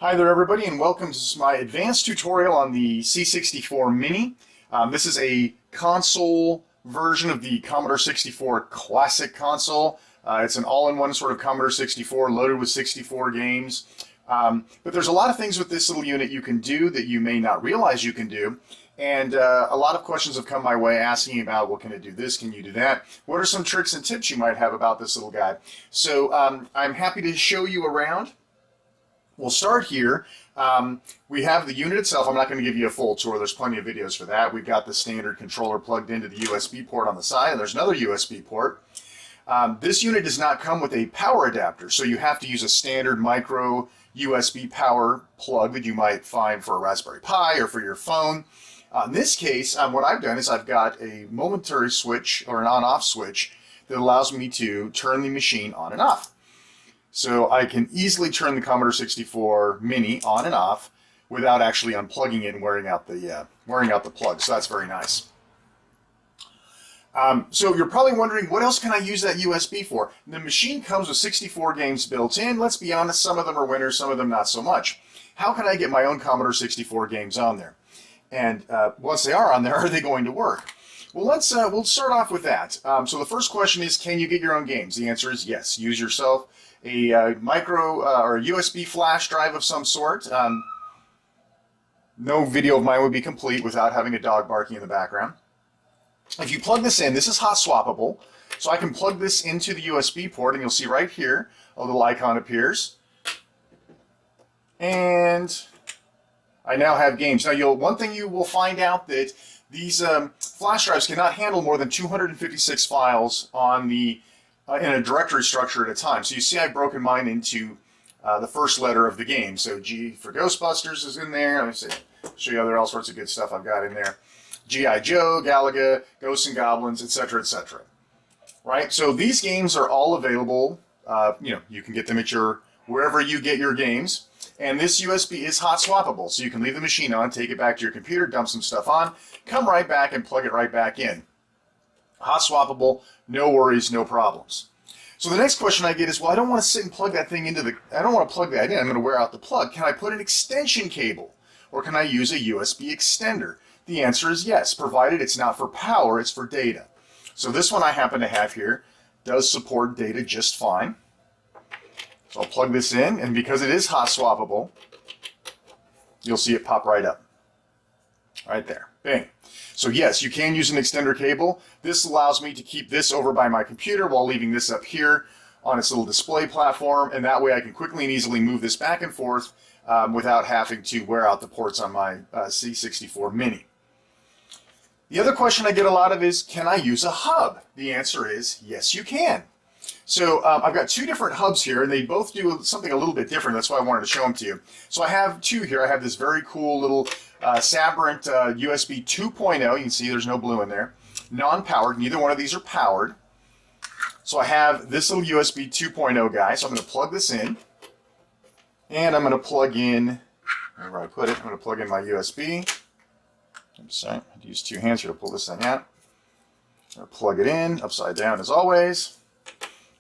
Hi there everybody, and welcome to my advanced tutorial on the C64 Mini. This is a console version of the Commodore 64 Classic console. It's an all-in-one sort of Commodore 64 loaded with 64 games. But there's a lot of things with this little unit you can do that you may not realize you can do. And a lot of questions have come my way asking about, well, can it do this? Can you do that? What are some tricks and tips you might have about this little guy? So I'm happy to show you around. We'll start here. We have the unit itself. I'm not going to give you a full tour. There's plenty of videos for that. We've got the standard controller plugged into the USB port on the side, and there's another USB port. This unit does not come with a power adapter, so you have to use a standard micro USB power plug that you might find for a Raspberry Pi or for your phone. In this case, what I've done is I've got a momentary switch or an on-off switch that allows me to turn the machine on and off. So I can easily turn the Commodore 64 Mini on and off without actually unplugging it and wearing out the plug. So that's very nice. So you're probably wondering, what else can I use that USB for? The machine comes with 64 games built in. Let's be honest, some of them are winners, some of them not so much. How can I get my own Commodore 64 games on there? And once they are on there, are they going to work? Well, we'll start off with that. So the first question is, can you get your own games? The answer is yes. Use yourself a micro or a USB flash drive of some sort. No video of mine would be complete without having a dog barking in the background. If you plug this in, this is hot swappable, so I can plug this into the USB port, and you'll see right here a little icon appears, and I now have games. Now, one thing you will find out that these flash drives cannot handle more than 256 files on the in a directory structure at a time. So you see I've broken mine into the first letter of the game. So G for Ghostbusters is in there. Let me see. Show you all sorts of good stuff I've got in there. G.I. Joe, Galaga, Ghosts and Goblins, etc., etc. Right? So these games are all available. You can get them at wherever you get your games. And this USB is hot swappable. So you can leave the machine on, take it back to your computer, dump some stuff on, come right back and plug it right back in. Hot swappable, no worries, no problems. So the next question I get is, well, I don't want to sit and plug that thing I don't want to plug that in. I'm going to wear out the plug. Can I put an extension cable? Or can I use a USB extender? The answer is yes, provided it's not for power, it's for data. So this one I happen to have here does support data just fine. So I'll plug this in, and because it is hot swappable, you'll see it pop right up. Right there. Bing. So yes, you can use an extender cable. This allows me to keep this over by my computer while leaving this up here on its little display platform, and that way I can quickly and easily move this back and forth without having to wear out the ports on my C64 Mini. The other question I get a lot of is, can I use a hub? The answer is yes, you can. So I've got two different hubs here, and they both do something a little bit different. That's why I wanted to show them to you. So I have two here. I have this very cool little Sabrent USB 2.0. You can see there's no blue in there. Non-powered. Neither one of these are powered. So I have this little USB 2.0 guy. So I'm going to plug this in, and I'm going to plug in, wherever I put it, I'm going to plug in my USB. I'm sorry, I had to use two hands here to pull this thing out. I'm going to plug it in, upside down as always,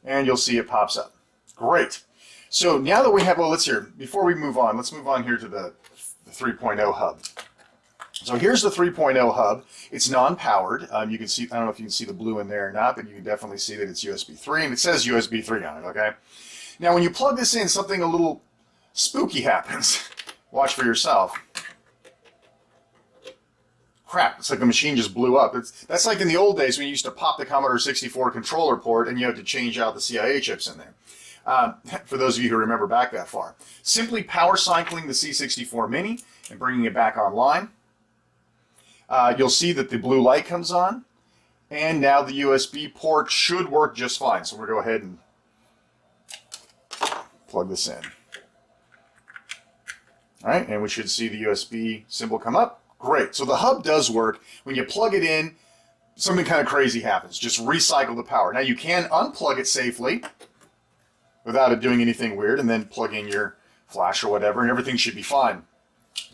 and you'll see it pops up. Great. So now that we have, well, before we move on, let's move on here to the 3.0 hub. So here's the 3.0 hub. It's non-powered. You can see, I don't know if you can see the blue in there or not, but you can definitely see that it's USB 3, and it says USB 3 on it, okay? Now when you plug this in, something a little spooky happens. Watch for yourself. Crap, it's like the machine just blew up. That's like in the old days when you used to pop the Commodore 64 controller port and you had to change out the CIA chips in there. For those of you who remember back that far. Simply power cycling the C64 Mini and bringing it back online. You'll see that the blue light comes on, and now the USB port should work just fine. So we'll go ahead and plug this in. All right, and we should see the USB symbol come up. Great. So the hub does work. When you plug it in, something kind of crazy happens. Just recycle the power. Now you can unplug it safely without it doing anything weird, and then plug in your flash or whatever, and everything should be fine.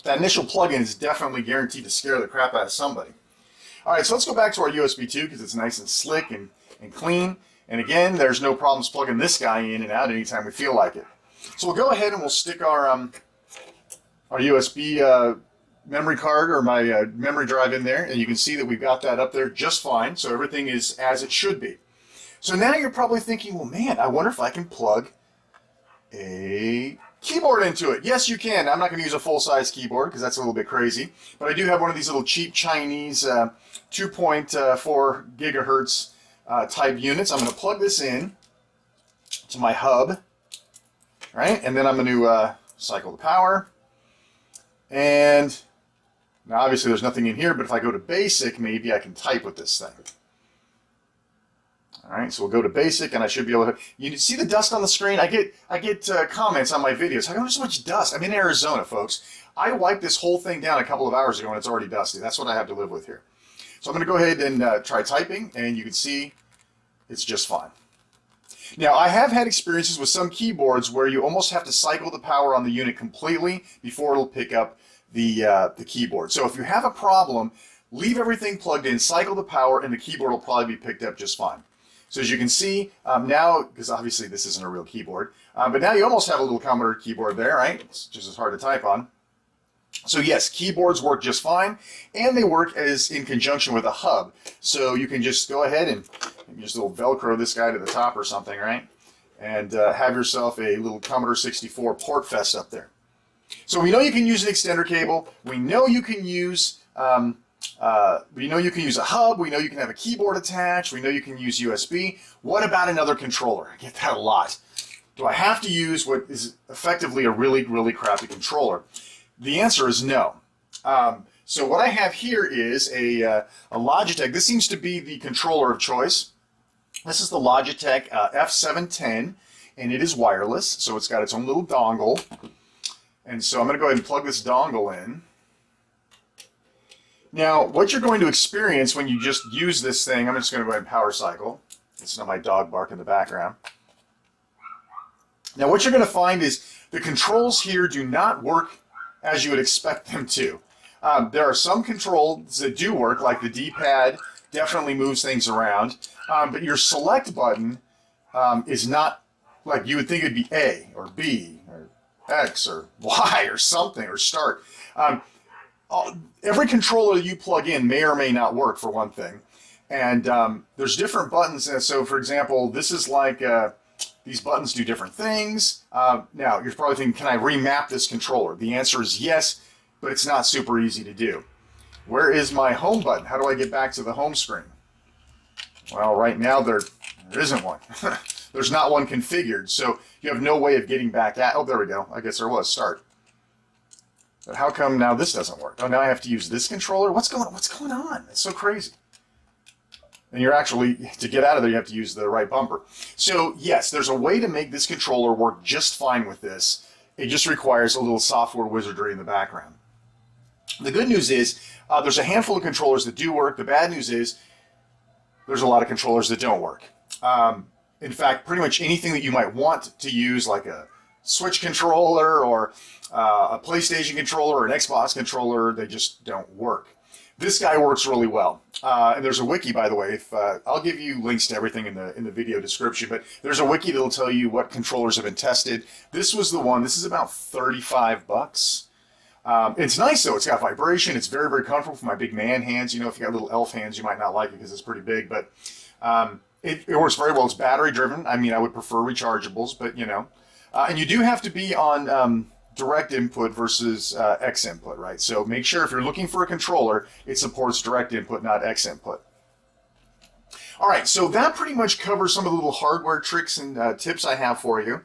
That initial plug-in is definitely guaranteed to scare the crap out of somebody. All right, so let's go back to our USB 2 because it's nice and slick and clean. And again, there's no problems plugging this guy in and out anytime we feel like it. So we'll go ahead and we'll stick our our USB memory card or my memory drive in there, and you can see that we've got that up there just fine. So everything is as it should be. So now you're probably thinking, well, man, I wonder if I can plug a keyboard into it. Yes, you can. I'm not going to use a full-size keyboard because that's a little bit crazy, but I do have one of these little cheap Chinese 2.4 gigahertz type units. I'm going to plug this in to my hub, right? And then I'm going to cycle the power. And now obviously there's nothing in here, but if I go to basic, maybe I can type with this thing. All right, so we'll go to basic, and I should be able to. You see the dust on the screen? I get comments on my videos. How come there's so much dust? I'm in Arizona, folks. I wiped this whole thing down a couple of hours ago, and it's already dusty. That's what I have to live with here. So I'm going to go ahead and try typing, and you can see it's just fine. Now, I have had experiences with some keyboards where you almost have to cycle the power on the unit completely before it'll pick up the keyboard. So if you have a problem, leave everything plugged in, cycle the power, and the keyboard will probably be picked up just fine. So as you can see now, because obviously this isn't a real keyboard, but now you almost have a little Commodore keyboard there, right? It's just as hard to type on. So yes, keyboards work just fine, and they work as in conjunction with a hub. So you can just go ahead and just a little Velcro this guy to the top or something, right? And have yourself a little Commodore 64 port fest up there. So we know you can use an extender cable. We know you can use we know you can use a hub. We know you can have a keyboard attached. We know you can use USB. What about another controller? I get that a lot. Do I have to use what is effectively a really, really crappy controller? The answer is no. So what I have here is a Logitech. This seems to be the controller of choice. This is the Logitech F710, and it is wireless, so it's got its own little dongle. And so I'm going to go ahead and plug this dongle in. Now, what you're going to experience when you just use this thing, I'm just going to go ahead and power cycle. It's not my dog bark in the background. Now, what you're going to find is the controls here do not work as you would expect them to. There are some controls that do work, like the D-pad definitely moves things around, but your select button is not like you would think it'd be A or B or X or Y or something or start. Every controller you plug in may or may not work, for one thing. And there's different buttons. So, for example, this is like these buttons do different things. Now, you're probably thinking, can I remap this controller? The answer is yes, but it's not super easy to do. Where is my home button? How do I get back to the home screen? Well, right now there isn't one. There's not one configured, so you have no way of getting back at. Oh, there we go. I guess there was start. But how come now this doesn't work? Oh, now I have to use this controller? What's going on? It's so crazy. And you're actually, to get out of there, you have to use the right bumper. So yes, there's a way to make this controller work just fine with this. It just requires a little software wizardry in the background. The good news is there's a handful of controllers that do work. The bad news is there's a lot of controllers that don't work. In fact, pretty much anything that you might want to use, like a Switch controller or a PlayStation controller or an Xbox controller, they just don't work. This guy works really well. And there's a wiki, by the way. I'll give you links to everything in the video description, but there's a wiki that'll tell you what controllers have been tested. This was the one. This is about 35 bucks. It's nice, though. It's got vibration. It's very, very comfortable for my big man hands. You know, if you got little elf hands, you might not like it because it's pretty big, but it works very well. It's battery driven. I mean, I would prefer rechargeables, but, you know. And you do have to be on direct input versus X input, right? So make sure if you're looking for a controller, it supports direct input, not X input. All right, so that pretty much covers some of the little hardware tricks and tips I have for you.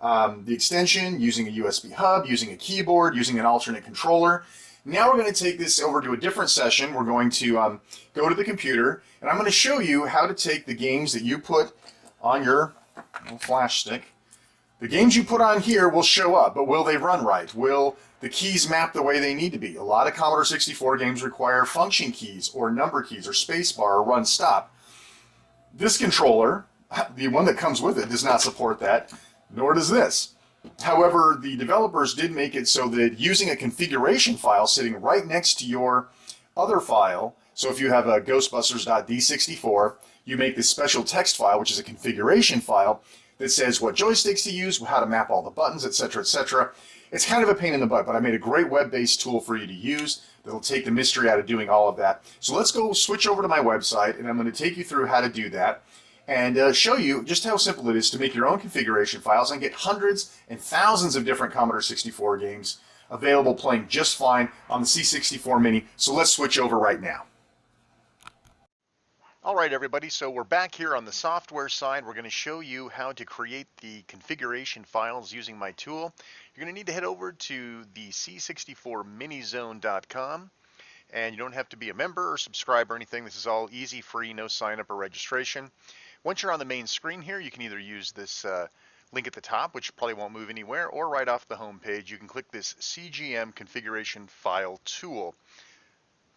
The extension, using a USB hub, using a keyboard, using an alternate controller. Now we're going to take this over to a different session. We're going to go to the computer, and I'm going to show you how to take the games that you put on your little flash stick. The games you put on here will show up, but will they run right? Will the keys map the way they need to be? A lot of Commodore 64 games require function keys or number keys or spacebar or run stop. This controller, the one that comes with it, does not support that, nor does this. However, the developers did make it so that using a configuration file sitting right next to your other file, so if you have a ghostbusters.d64, you make this special text file, which is a configuration file, that says what joysticks to use, how to map all the buttons, etc., etc. It's kind of a pain in the butt, but I made a great web-based tool for you to use that'll take the mystery out of doing all of that. So let's go switch over to my website, and I'm going to take you through how to do that and show you just how simple it is to make your own configuration files and get hundreds and thousands of different Commodore 64 games available playing just fine on the C64 Mini. So let's switch over right now. All right, everybody, so we're back here on the software side. We're going to show you how to create the configuration files using my tool. You're going to need to head over to the TheC64MiniZone.com, and you don't have to be a member or subscribe or anything. This is all easy, free, no sign up or registration. Once you're on the main screen here, you can either use this link at the top, which probably won't move anywhere, or right off the home page, you can click this CGM configuration file tool.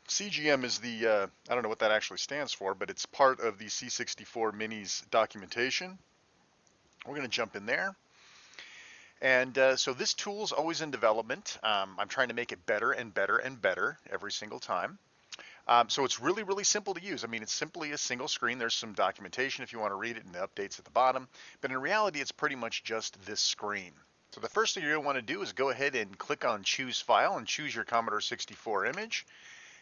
CGM is the, I don't know what that actually stands for, but it's part of the C64 Mini's documentation. We're going to jump in there. And so this tool is always in development. I'm trying to make it better and better and better every single time. So it's really, really simple to use. I mean, it's simply a single screen. There's some documentation if you want to read it and the updates at the bottom. But in reality, it's pretty much just this screen. So the first thing you're going to want to do is go ahead and click on Choose File and choose your Commodore 64 image.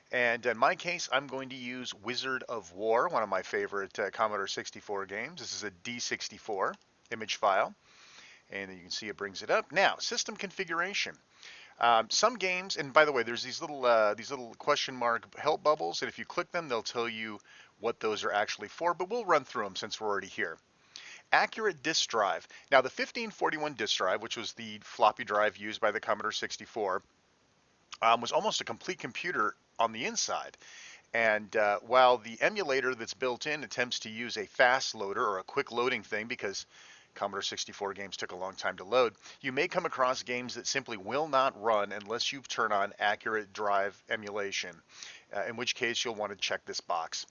And in my case, I'm going to use Wizard of War, one of my favorite Commodore 64 games. This is a D64 image file. And you can see it brings it up. Now, system configuration. Some games, and by the way, there's these little question mark help bubbles, and if you click them, they'll tell you what those are actually for, but we'll run through them since we're already here. Accurate disk drive. Now, the 1541 disk drive, which was the floppy drive used by the Commodore 64, was almost a complete computer on the inside. And while the emulator that's built in attempts to use a fast loader or a quick loading thing, because Commodore 64 games took a long time to load, you may come across games that simply will not run unless you turn on accurate drive emulation, in which case you'll want to check this box.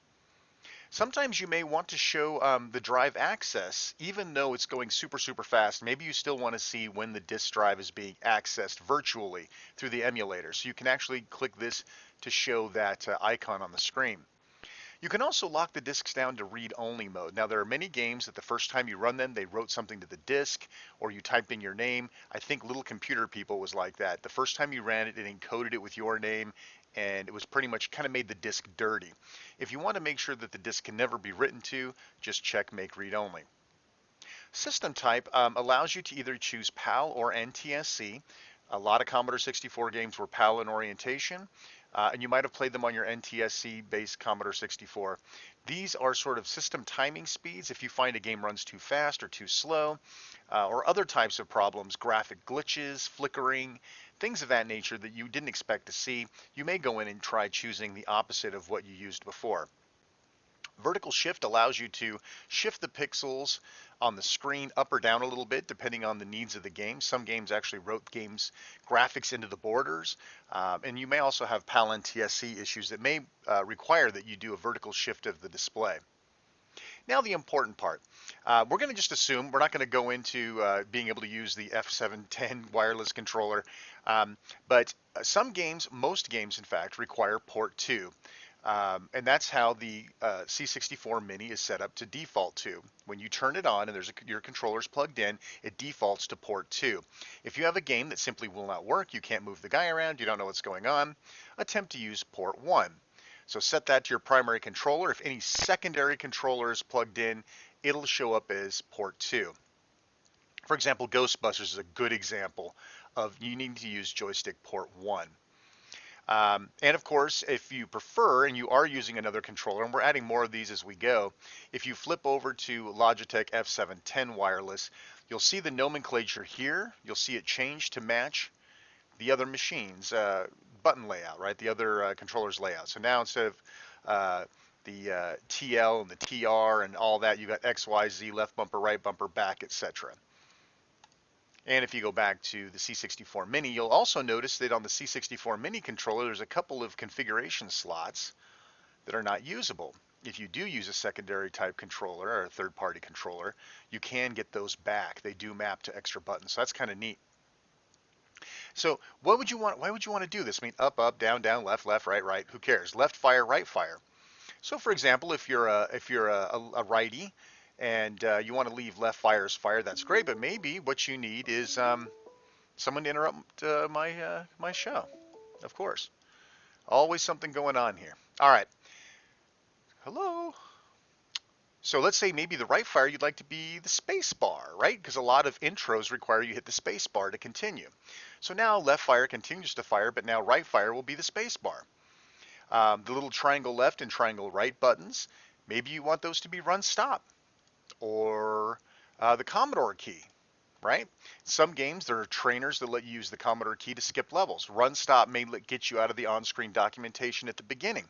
Sometimes you may want to show the drive access, even though it's going super, super fast. Maybe you still want to see when the disk drive is being accessed virtually through the emulator. So you can actually click this to show that icon on the screen. You can also lock the disks down to read-only mode. Now, there are many games that the first time you run them, they wrote something to the disk, or you typed in your name. I think Little Computer People was like that. The first time you ran it, it encoded it with your name, and it was pretty much kind of made the disk dirty. If you want to make sure that the disk can never be written to, just check Make Read Only. System type allows you to either choose PAL or NTSC. A lot of Commodore 64 games were PAL in orientation. And you might have played them on your NTSC-based Commodore 64. These are sort of system timing speeds. If you find a game runs too fast or too slow, or other types of problems, graphic glitches, flickering, things of that nature that you didn't expect to see, you may go in and try choosing the opposite of what you used before. Vertical shift allows you to shift the pixels on the screen up or down a little bit depending on the needs of the game. Some games actually wrote games graphics into the borders, and you may also have PAL NTSC issues that may require that you do a vertical shift of the display. Now the important part. We're going to just assume we're not going to go into being able to use the F710 wireless controller, but some games, most games in fact, require port 2. And that's how the C64 Mini is set up to default to. When you turn it on and your controller's plugged in, it defaults to port 2. If you have a game that simply will not work, you can't move the guy around, you don't know what's going on, attempt to use port 1. So set that to your primary controller. If any secondary controller is plugged in, it'll show up as port 2. For example, Ghostbusters is a good example of you need to use joystick port 1. And of course, if you prefer and you are using another controller, and we're adding more of these as we go, if you flip over to Logitech F710 wireless, you'll see the nomenclature here. You'll see it change to match the other machine's button layout, right? The other controller's layout. So now instead of the TL and the TR and all that, you got X, Y, Z, left bumper, right bumper, back, etc. And if you go back to the C64 Mini, you'll also notice that on the C64 Mini controller, there's a couple of configuration slots that are not usable. If you do use a secondary type controller or a third-party controller, you can get those back. They do map to extra buttons, so that's kind of neat. So what would you want? Why would you want to do this? I mean, up, up, down, down, left, left, right, right. Who cares? Left fire, right fire. So for example, if you're a righty and you want to leave left fire as fire, that's great. But maybe what you need is someone to interrupt my show. Of course, always something going on here. All right, hello. So let's say maybe the right fire you'd like to be the space bar, right? Because a lot of intros require you hit the space bar to continue. So now left fire continues to fire, but now right fire will be the space bar. The little triangle left and triangle right buttons, maybe you want those to be run stop or the Commodore key, right? Some games, there are trainers that let you use the Commodore key to skip levels. Run stop may get you out of the on-screen documentation at the beginning.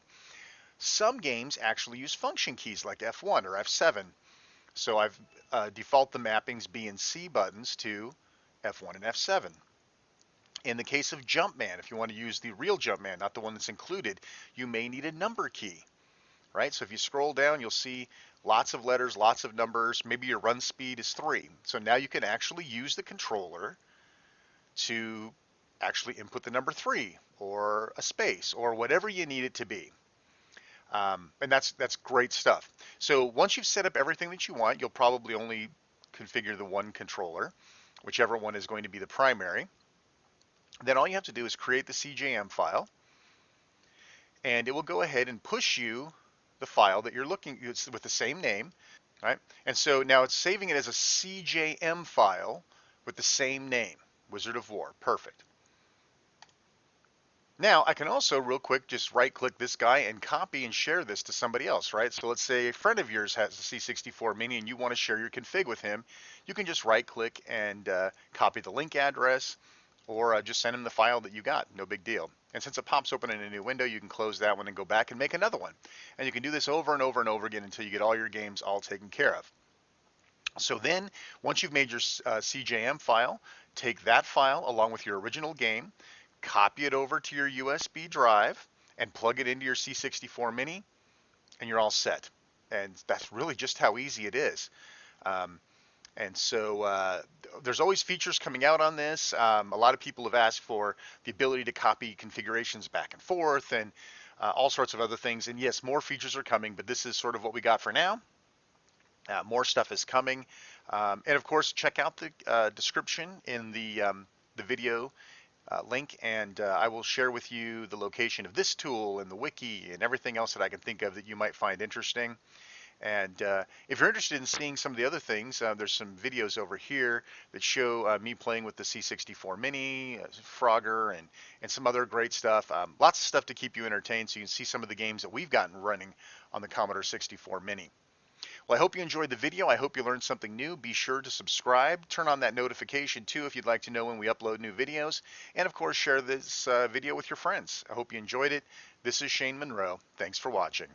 Some games actually use function keys like F1 or F7. So I've default the mappings B and C buttons to F1 and F7. In the case of Jumpman, if you want to use the real Jumpman, not the one that's included, you may need a number key, right? So if you scroll down, you'll see lots of letters, lots of numbers. Maybe your run speed is 3. So now you can actually use the controller to actually input the number 3 or a space or whatever you need it to be. And that's great stuff. So once you've set up everything that you want, you'll probably only configure the one controller, whichever one is going to be the primary. Then all you have to do is create the CJM file, and it will go ahead and push you the file that you're looking with the same name, right? And so now it's saving it as a CJM file with the same name, Wizard of War. Perfect. Now I can also real quick just right click this guy and copy and share this to somebody else, right? So let's say a friend of yours has the C64 Mini and you want to share your config with him. You can just right click and copy the link address or just send him the file that you got. No big deal. And since it pops open in a new window, you can close that one and go back and make another one. And you can do this over and over and over again until you get all your games all taken care of. So then once you've made your CJM file, take that file along with your original game, copy it over to your USB drive and plug it into your C64 Mini, and you're all set. And that's really just how easy it is. And so there's always features coming out on this. A lot of people have asked for the ability to copy configurations back and forth and all sorts of other things. And yes, more features are coming, but this is sort of what we got for now. More stuff is coming. And of course, check out the description in the video link, and I will share with you the location of this tool and the wiki and everything else that I can think of that you might find interesting. And if you're interested in seeing some of the other things, there's some videos over here that show me playing with the C64 Mini, Frogger, and some other great stuff. Lots of stuff to keep you entertained so you can see some of the games that we've gotten running on the Commodore 64 Mini. Well, I hope you enjoyed the video. I hope you learned something new. Be sure to subscribe. Turn on that notification too if you'd like to know when we upload new videos. And of course, share this video with your friends. I hope you enjoyed it. This is Shane Monroe. Thanks for watching.